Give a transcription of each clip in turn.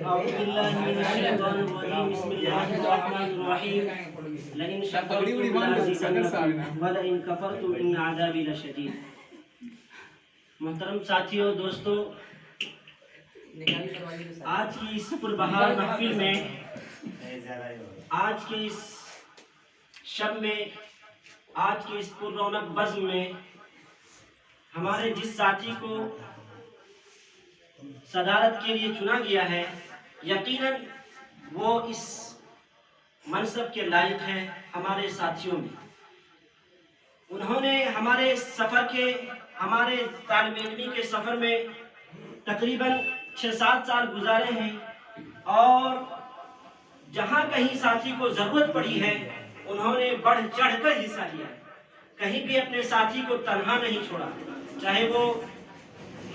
أعوذ بالله من الشيطان الرجيم بسم الله الرحمن الرحيم لئن شكرتم لأزيدنكم ولئن كفرتم إن عذابي لشديد. محترم ساتھیوں، دوستو، آج کی اس پربہار محفل میں، آج کے اس شب میں، آج کے اس پر رونق بزم میں ہمارے جس ساتھی کو صدارت کے لیے چنا گیا ہے، یقیناً وہ اس منصب کے لائق ہے ہمارے ساتھیوں میں. انہوں نے ہمارے طالب علمی کے سفر میں تقریباً 6-7 سال گزارے ہیں، اور جہاں کہیں ساتھی کو ضرورت پڑی ہے انہوں نے بڑھ چڑھ کر حصہ لیا ہے. کہیں بھی اپنے ساتھی کو تنہا نہیں چھوڑا، چاہے وہ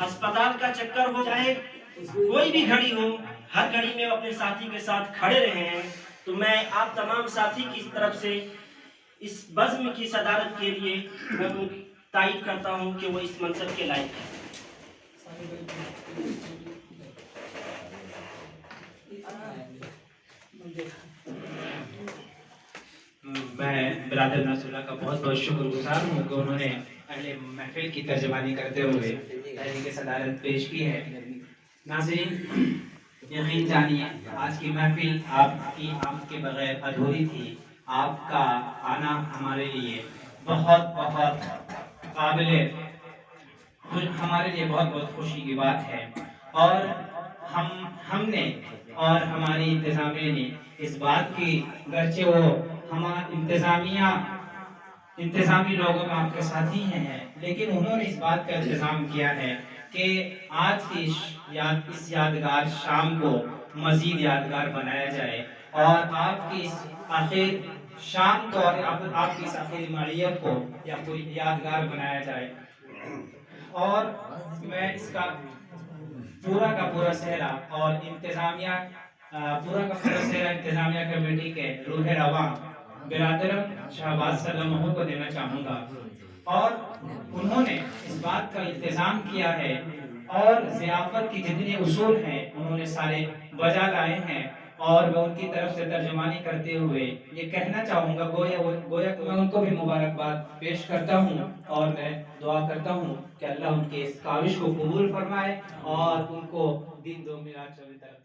ہسپتال کا چکر ہو، چاہے کوئی بھی گھڑی ہو، ہر گھڑی میں وہ اپنے ساتھی کے ساتھ کھڑے رہے ہیں. تو میں آپ تمام ساتھی کی طرف سے اس بزم کی صدارت کے لیے میں تائید کرتا ہوں کہ وہ اس منصب کے لائق ہے. میں برادر ناصر اللہ کا بہت بہت شکر گزار ہوں کہ انہوں نے اہل محفل کی ترجمانی کرتے ہوئے تحریک صدارت پیش کی ہے. ناظرین، یقین جانیے آج کی محفل آپ کی آمد کے بغیر ادھوری تھی. آپ کا آنا ہمارے لیے بہت بہت خوشی کی بات ہے، اور ہم نے اور ہماری انتظامیہ نے اس بات کی، گرچہ وہ انتظامی لوگوں میں آپ کے ساتھی ہیں، لیکن انہوں نے اس بات کا انتظام کیا ہے کہ آج کی اس یادگار شام کو مزید یادگار بنایا جائے، اور آپ کی اس آخر شام کو اور آپ کی اس آخری معیت کو یادگار بنایا جائے. اور میں اس کا پورا سہرا اور انتظامیہ کمیٹی کے روح رواں برادرم شہباز سلمہ کو دینا چاہوں گا. اور انہوں نے اس بات کا انتظام کیا ہے، اور ضیافت کی جتنے اصول ہیں انہوں نے سارے بجا لائے ہیں، اور میں ان کی طرف سے ترجمانی کرتے ہوئے یہ کہنا چاہوں گا، گویا کہ میں ان کو بھی مبارکباد پیش کرتا ہوں، اور میں دعا کرتا ہوں کہ اللہ ان کے اس کاوش کو قبول فرمائے اور ان کو دین دو میرا چوبی طرف